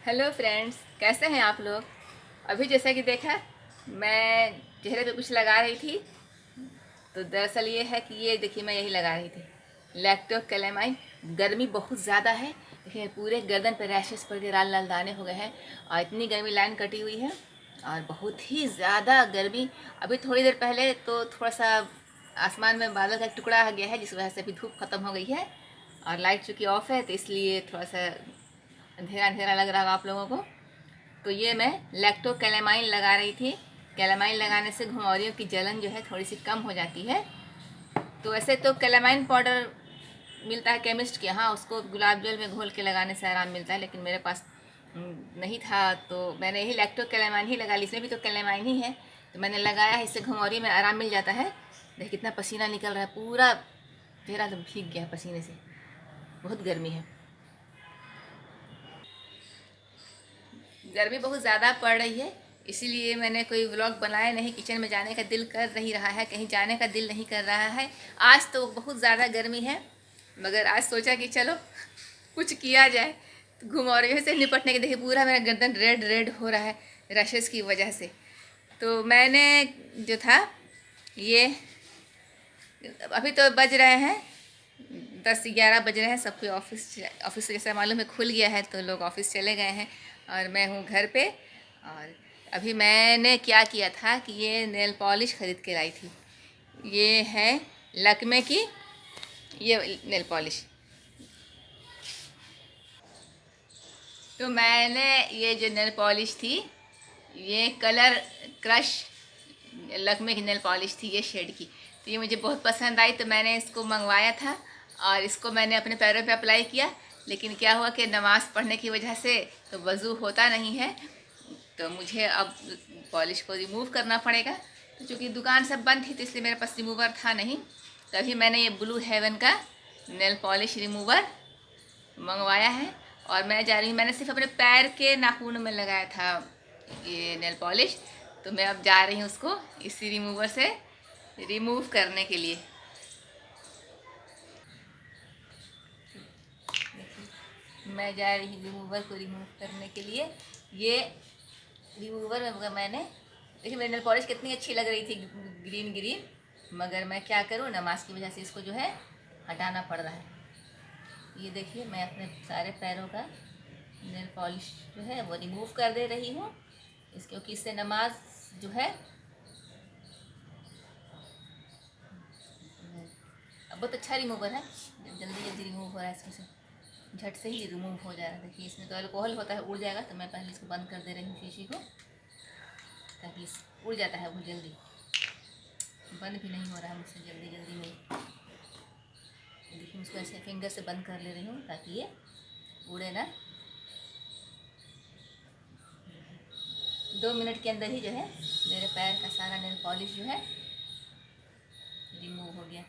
Hello friends, कैसे हैं आप लोग। अभी जैसा कि देखा, मैं चेहरे पे कुछ लगा रही थी। तो दरअसल ये है कि ये देखिए, मैं यही लगा रही थी लैक्टो कैलेमाइन। गर्मी बहुत ज़्यादा है। देखिए पूरे गर्दन पे रैशेस पड़ के लाल लाल दाने हो गए हैं। और इतनी गर्मी लाइन कटी हुई है और बहुत ही ज़्यादा गर्मी। अभी थोड़ी देर पहले तो थोड़ा सा आसमान में बादल का एक टुकड़ा आ गया है, जिस वजह से अभी धूप ख़त्म हो गई है और लाइट चूँकि ऑफ है, तो इसलिए थोड़ा सा अंधेरा अंधेरा लग रहा होगा आप लोगों को। तो ये मैं लैक्टो कैलेमाइन लगा रही थी। कैलेमाइन लगाने से घुंघरियों की जलन जो है थोड़ी सी कम हो जाती है। तो ऐसे तो कैलेमाइन पाउडर मिलता है केमिस्ट के यहाँ, उसको गुलाब जल में घोल के लगाने से आराम मिलता है, लेकिन मेरे पास नहीं था, तो मैंने यही लैक्टो कैलेमाइन ही लगा ली। इसमें भी तो कैलेमाइन ही है, तो मैंने लगाया है। इससे घुंघरियों में आराम मिल जाता है। देखिए कितना पसीना निकल रहा है, पूरा चेहरा तो भीग गया पसीने से। बहुत गर्मी है, गर्मी बहुत ज़्यादा पड़ रही है, इसीलिए मैंने कोई व्लॉग बनाया नहीं। किचन में जाने का दिल कर नहीं रहा है, कहीं जाने का दिल नहीं कर रहा है। आज तो बहुत ज़्यादा गर्मी है, मगर आज सोचा कि चलो कुछ किया जाए। तो घुंघरियों से निपटने के, देखिए पूरा मेरा गर्दन रेड रेड हो रहा है रशेस की वजह से। तो मैंने जो था ये, अभी तो बज रहे हैं 10-11 बज रहे हैं। सबके ऑफिस ऑफिस जैसा मालूम है खुल गया है, तो लोग ऑफिस चले गए हैं और मैं हूँ घर पे। और अभी मैंने क्या किया था कि ये नेल पॉलिश ख़रीद के लाई थी। ये है लक्मे की, ये नेल पॉलिश। तो मैंने ये जो नेल पॉलिश थी, ये कलर क्रश लक्मे की नेल पॉलिश थी, ये शेड की। तो ये मुझे बहुत पसंद आई, तो मैंने इसको मंगवाया था और इसको मैंने अपने पैरों पे अप्लाई किया। लेकिन क्या हुआ कि नमाज़ पढ़ने की वजह से तो वज़ू होता नहीं है, तो मुझे अब पॉलिश को रिमूव करना पड़ेगा। तो चूँकि दुकान सब बंद थी, तो इसलिए मेरे पास रिमूवर था नहीं। तभी मैंने ये ब्लू हेवन का नेल पॉलिश रिमूवर मंगवाया है। और मैं जा रही हूँ, मैंने सिर्फ अपने पैर के नाखून में लगाया था ये नेल पॉलिश। तो मैं अब जा रही हूँ उसको इसी रिमूवर से रिमूव करने के लिए। मैं जा रही हूँ रिमूवर को रिमूव करने के लिए। ये रिमूवर में मैंने, देखिए मेरी नेल पॉलिश कितनी अच्छी लग रही थी, ग्रीन ग्रीन, मगर मैं क्या करूँ, नमाज की वजह से इसको जो है हटाना पड़ रहा है। ये देखिए मैं अपने सारे पैरों का नेल पॉलिश जो है वो रिमूव कर दे रही हूँ क्योंकि इससे नमाज जो है अब बहुत अच्छा रिमूवर है, जल्दी जल्दी रिमूव हो रहा है। इसमें से झट से ही रिमूव हो जा रहा है। देखिए इसमें तो अल्कोहल होता है, उड़ जाएगा, तो मैं पहले इसको बंद कर दे रही हूँ शीशी को, ताकि उड़ जाता है बहुत जल्दी। बंद भी नहीं हो रहा है मुझसे जल्दी जल्दी में। देखिए उसको ऐसे फिंगर से बंद कर ले रही हूँ ताकि ये उड़े ना। 2 मिनट के अंदर ही जो है मेरे पैर का सारा नेल पॉलिश जो है रिमूव हो गया।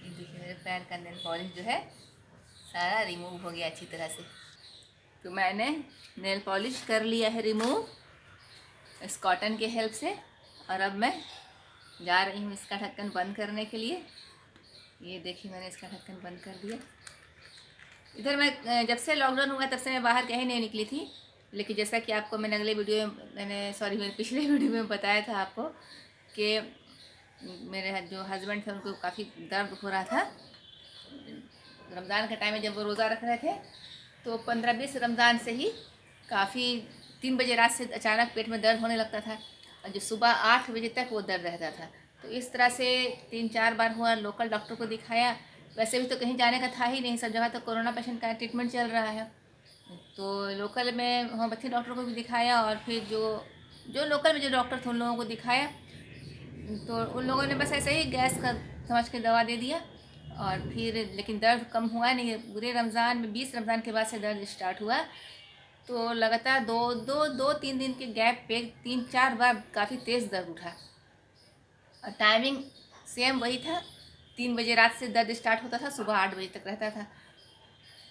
ये देखिए मेरे पैर का नेल पॉलिश जो है सारा रिमूव हो गया अच्छी तरह से। तो मैंने नेल पॉलिश कर लिया है रिमूव इस कॉटन के हेल्प से। और अब मैं जा रही हूँ इसका ढक्कन बंद करने के लिए। ये देखिए मैंने इसका ढक्कन बंद कर दिया। इधर मैं जब से लॉकडाउन हुआ तब से मैं बाहर कहीं नहीं निकली थी, लेकिन जैसा कि आपको मैंने अगले वीडियो में मेरे पिछले वीडियो में बताया था आपको कि मेरे जो हस्बैंड थे उनको काफ़ी दर्द हो रहा था रमज़ान के टाइम में, जब वो रोज़ा रख रहे थे। तो 15-20 रमज़ान से ही काफ़ी 3 बजे रात से अचानक पेट में दर्द होने लगता था और जो सुबह 8 बजे तक वो दर्द रहता था। तो इस तरह से 3-4 बार हुआ, लोकल डॉक्टर को दिखाया। वैसे भी तो कहीं जाने का था ही नहीं, सब जगह तो कोरोना पेशेंट का ट्रीटमेंट चल रहा है। तो लोकल में होम्योपैथी डॉक्टर को भी दिखाया और फिर जो जो लोकल में जो डॉक्टर थे उन लोगों को दिखाया। तो उन लोगों ने बस ऐसे ही गैस का समझ के दवा दे दिया और फिर लेकिन दर्द कम हुआ नहीं। पूरे रमज़ान में 20 रमज़ान के बाद से दर्द स्टार्ट हुआ। तो लगातार 2-3 दिन के गैप पे 3-4 बार काफ़ी तेज़ दर्द उठा और टाइमिंग सेम वही था। 3 बजे रात से दर्द स्टार्ट होता था, सुबह 8 बजे तक रहता था।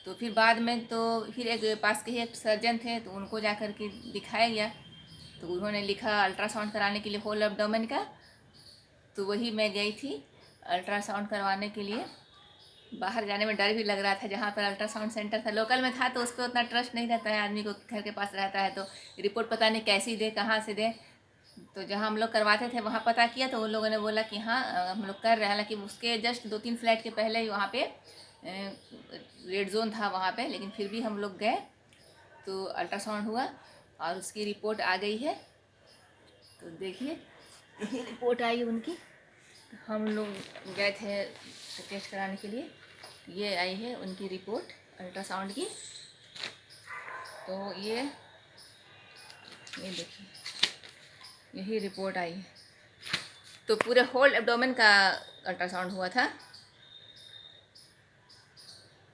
तो फिर बाद में तो फिर एक पास के ही एक सर्जन थे, तो उनको जा कर के दिखाया गया। तो उन्होंने लिखा अल्ट्रासाउंड कराने के लिए होल एब्डोमेन का। तो वही मैं गई थी अल्ट्रासाउंड करवाने के लिए। बाहर जाने में डर भी लग रहा था, जहाँ पर अल्ट्रासाउंड सेंटर था लोकल में था तो उस पर उतना ट्रस्ट नहीं रहता है आदमी को, घर के पास रहता है तो रिपोर्ट पता नहीं कैसी दे, कहाँ से दे। तो जहाँ हम लोग करवाते थे वहाँ पता किया तो उन लोगों ने बोला कि हाँ हम लोग कर रहे हैं, हालांकि उसके जस्ट 2-3 फ्लैट के पहले ही वहाँ पे रेड जोन था वहाँ पे, लेकिन फिर भी हम लोग गए तो अल्ट्रासाउंड हुआ और उसकी रिपोर्ट आ गई है। तो देखिए यही रिपोर्ट आई उनकी, हम लोग गए थे टेस्ट कराने के लिए, ये आई है उनकी रिपोर्ट अल्ट्रासाउंड की। तो ये देखिए यही रिपोर्ट आई है। तो पूरे होल एब्डोमेन का अल्ट्रासाउंड हुआ था।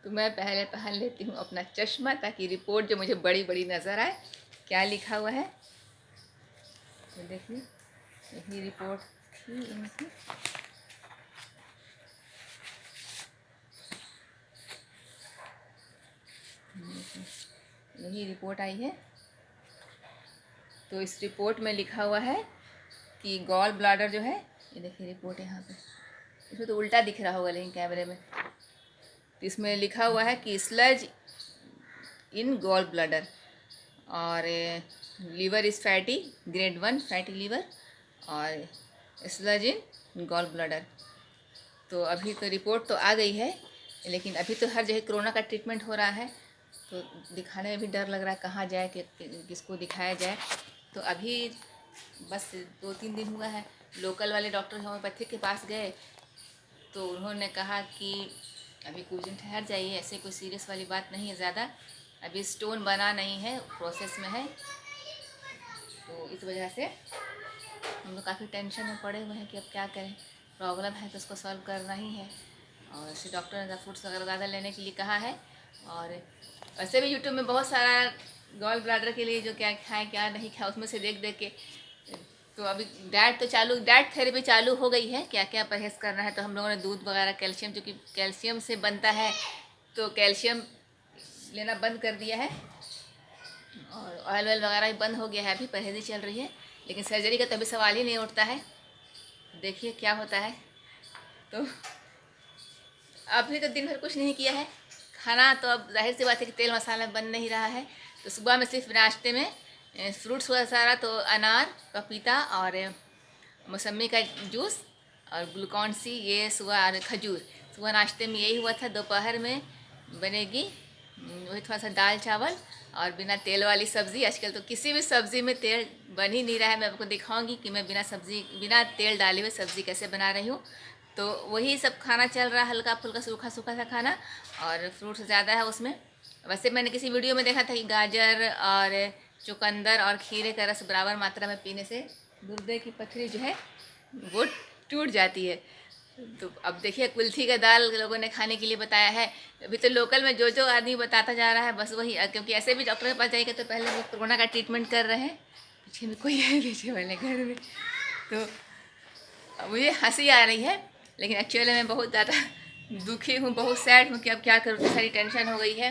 तो मैं पहले पहन लेती हूँ अपना चश्मा ताकि रिपोर्ट जो मुझे बड़ी बड़ी नज़र आए। क्या लिखा हुआ है तो देखिए यही रिपोर्ट थी इनकी। यही रिपोर्ट आई है। तो इस रिपोर्ट में लिखा हुआ है कि गॉल ब्लैडर जो है, ये देखिए रिपोर्ट है यहाँ पे, इसमें तो उल्टा दिख रहा होगा लेकिन कैमरे में, तो इसमें लिखा हुआ है कि स्लज इन गॉल ब्लैडर और liver is fatty, grade 1 fatty liver और स्लज इन गॉल ब्लैडर। तो अभी तो रिपोर्ट तो आ गई है, लेकिन अभी तो हर जगह कोरोना का ट्रीटमेंट हो रहा है तो दिखाने में भी डर लग रहा है कहाँ जाए कि किसको दिखाया जाए। तो अभी बस 2-3 दिन हुआ है, लोकल वाले डॉक्टर होम्योपैथिक के पास गए तो उन्होंने कहा कि अभी कुछ दिन ठहर जाइए, ऐसे कोई सीरियस वाली बात नहीं है ज़्यादा, अभी स्टोन बना नहीं है, प्रोसेस में है। तो इस वजह से हम लोग काफ़ी टेंशन में पड़े हुए हैं कि अब क्या करें, प्रॉब्लम है तो उसको सॉल्व करना ही है। और ऐसे डॉक्टर ने फ्रूट्स वगैरह ज़्यादा लेने के लिए कहा है। और वैसे भी यूट्यूब में बहुत सारा गॉल ब्लैडर के लिए जो क्या खाएं क्या नहीं खाएं उसमें से देख देख के, तो अभी डाइट थेरेपी चालू हो गई है, क्या क्या परहेज़ करना है। तो हम लोगों ने दूध वगैरह, कैल्शियम, जो कि कैल्शियम से बनता है तो कैल्शियम लेना बंद कर दिया है और ऑयल वगैरह भी बंद हो गया है, अभी परहेज़ी चल रही है। लेकिन सर्जरी का तो अभी सवाल ही नहीं उठता है, देखिए क्या होता है। तो अभी तो दिन भर कुछ नहीं किया है, खाना तो अब जाहिर सी बात है कि तेल मसाला बन नहीं रहा है। तो सुबह में सिर्फ नाश्ते में फ्रूट्स हुआ सारा, तो अनार, पपीता और मौसमी का जूस और ग्लूकॉन सी, ये सुबह, और खजूर। सुबह नाश्ते में यही हुआ था। दोपहर में बनेगी वही थोड़ा सा दाल चावल और बिना तेल वाली सब्ज़ी। आजकल तो किसी भी सब्ज़ी में तेल बन ही नहीं रहा है, मैं आपको दिखाऊंगी कि मैं बिना तेल डाले हुए सब्ज़ी कैसे बना रही हूँ। तो वही सब खाना चल रहा है, हल्का फुल्का सूखा सूखा सा खाना, और फ्रूट्स ज़्यादा है उसमें। वैसे मैंने किसी वीडियो में देखा था कि गाजर और चुकंदर और खीरे का रस बराबर मात्रा में पीने से गुर्दे की पथरी जो है वो टूट जाती है। तो अब देखिए कुल्थी का दाल लोगों ने खाने के लिए बताया है। अभी तो लोकल में जो जो आदमी बताता जा रहा है बस वही, क्योंकि ऐसे भी डॉक्टर के पास जाएगा तो पहले वो कोरोना का ट्रीटमेंट कर रहे हैं। पीछे में कोई है पीछे वाले घर में, तो मुझे हंसी आ रही है लेकिन एक्चुअली मैं बहुत ज़्यादा दुखी हूँ, बहुत सैड हूँ कि अब क्या करूँ, सारी टेंशन हो गई है,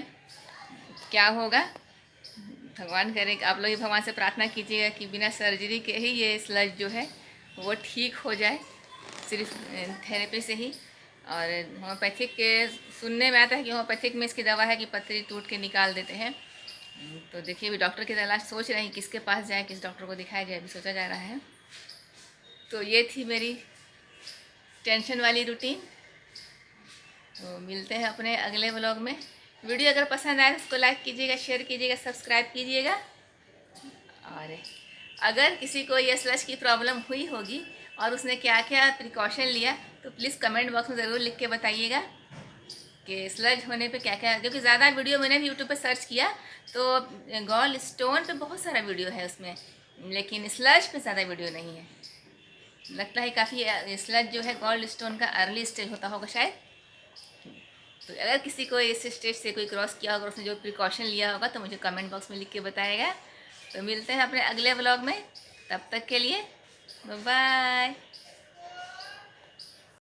क्या होगा। भगवान करे कि आप लोग भगवान से प्रार्थना कीजिएगा कि बिना सर्जरी के ही ये स्लज जो है वो ठीक हो जाए, सिर्फ थेरेपी से ही। और होम्योपैथिक के सुनने में आता है कि होम्योपैथिक में इसकी दवा है कि पथरी टूट के निकाल देते हैं। तो देखिए अभी डॉक्टर की तलाश सोच रहे हैं किसके पास जाए, किस डॉक्टर को दिखाया जाए, अभी सोचा जा रहा है। तो ये थी मेरी टेंशन वाली रूटीन। तो मिलते हैं अपने अगले व्लॉग में। वीडियो अगर पसंद आए तो उसको लाइक कीजिएगा, शेयर कीजिएगा, सब्सक्राइब कीजिएगा। और अगर किसी को ये स्लज की प्रॉब्लम हुई होगी और उसने क्या क्या प्रिकॉशन लिया तो प्लीज़ कमेंट बॉक्स में ज़रूर लिख के बताइएगा कि स्लज होने पे क्या क्या, क्योंकि ज़्यादा वीडियो मैंने भी यूट्यूब पे सर्च किया तो गॉल स्टोन पे बहुत सारा वीडियो है उसमें, लेकिन स्लज पे ज़्यादा वीडियो नहीं है। लगता है काफ़ी स्लज जो है गॉल स्टोन का अर्ली स्टेज होता होगा शायद। तो अगर किसी को इस स्टेज से कोई क्रॉस किया होगा, उसने जो प्रिकॉशन लिया होगा तो मुझे कमेंट बॉक्स में लिख के बताएगा। तो मिलते हैं अपने अगले व्लॉग में, तब तक के लिए बाय बाय।